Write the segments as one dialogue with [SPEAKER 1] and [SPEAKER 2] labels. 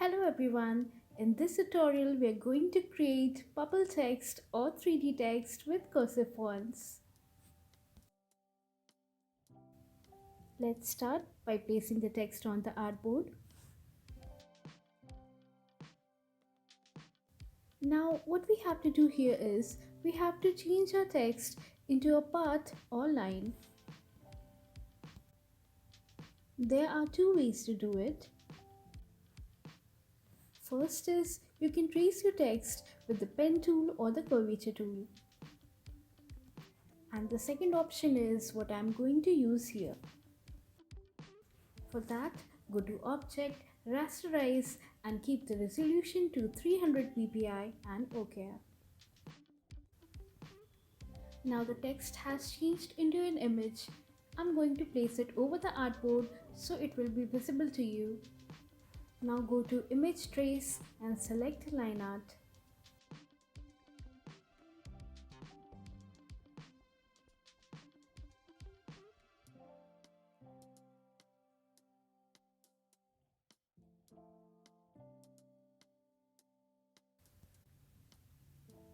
[SPEAKER 1] Hello everyone, in this tutorial we are going to create bubble text or 3D text with cursive fonts. Let's start by placing the text on the artboard. Now what we have to do here is we have to change our text into a path or line. There are two ways to do it. First is you can trace your text with the pen tool or the curvature tool. And the second option is what I'm going to use here. For that, go to Object, Rasterize and keep the resolution to 300 ppi and OK. Now the text has changed into an image. I'm going to place it over the artboard so it will be visible to you. Now go to Image Trace and select Line Art.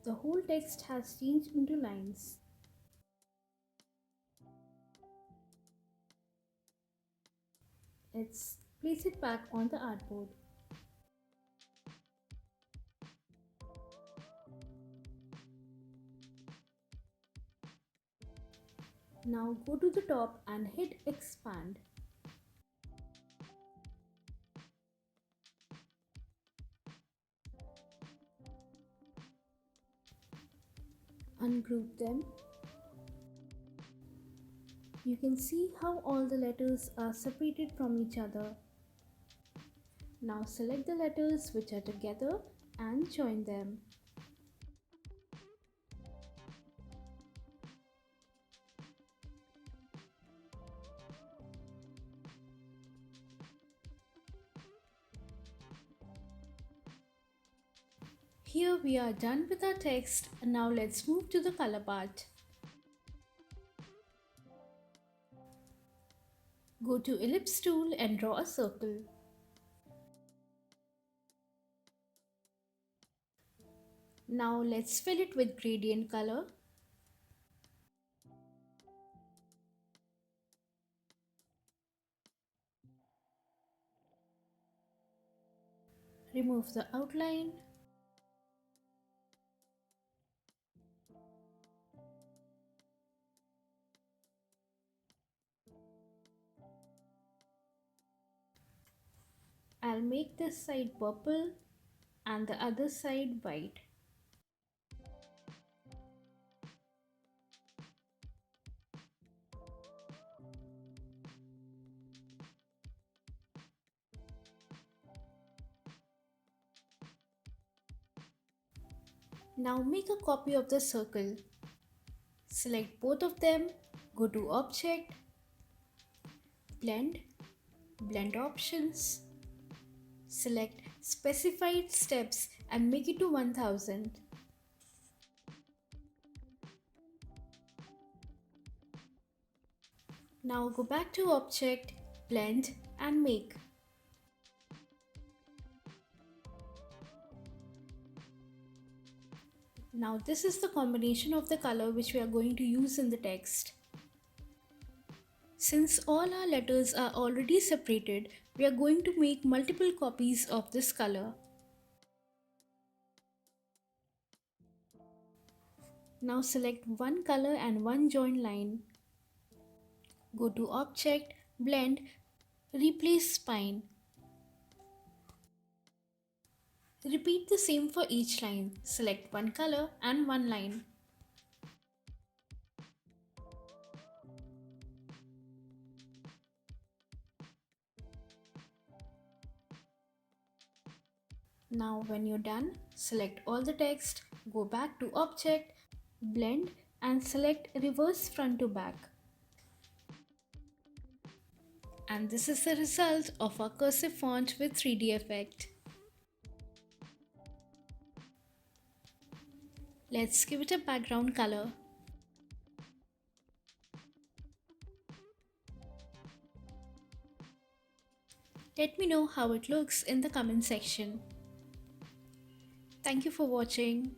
[SPEAKER 1] The whole text has changed into lines. Let's place it back on the artboard. Now go to the top and hit Expand. Ungroup them. You can see how all the letters are separated from each other. Now select the letters which are together and join them. Here we are done with our text. Now let's move to the color part. Go to Ellipse tool and draw a circle. Now let's fill it with gradient color. Remove the outline. I'll make this side purple and the other side white. Now make a copy of the circle. Select both of them, go to Object, Blend, Blend Options, select Specified Steps and make it to 1000. Now go back to Object, Blend and Make. Now this is the combination of the color which we are going to use in the text. Since all our letters are already separated, we are going to make multiple copies of this color. Now select one color and one join line. Go to Object, Blend, Replace Spine. Repeat the same for each line. Select one color and one line. Now when you're done, select all the text, go back to Object, Blend and select Reverse Front to Back. And this is the result of our cursive font with 3D effect. Let's give it a background color. Let me know how it looks in the comment section. Thank you for watching.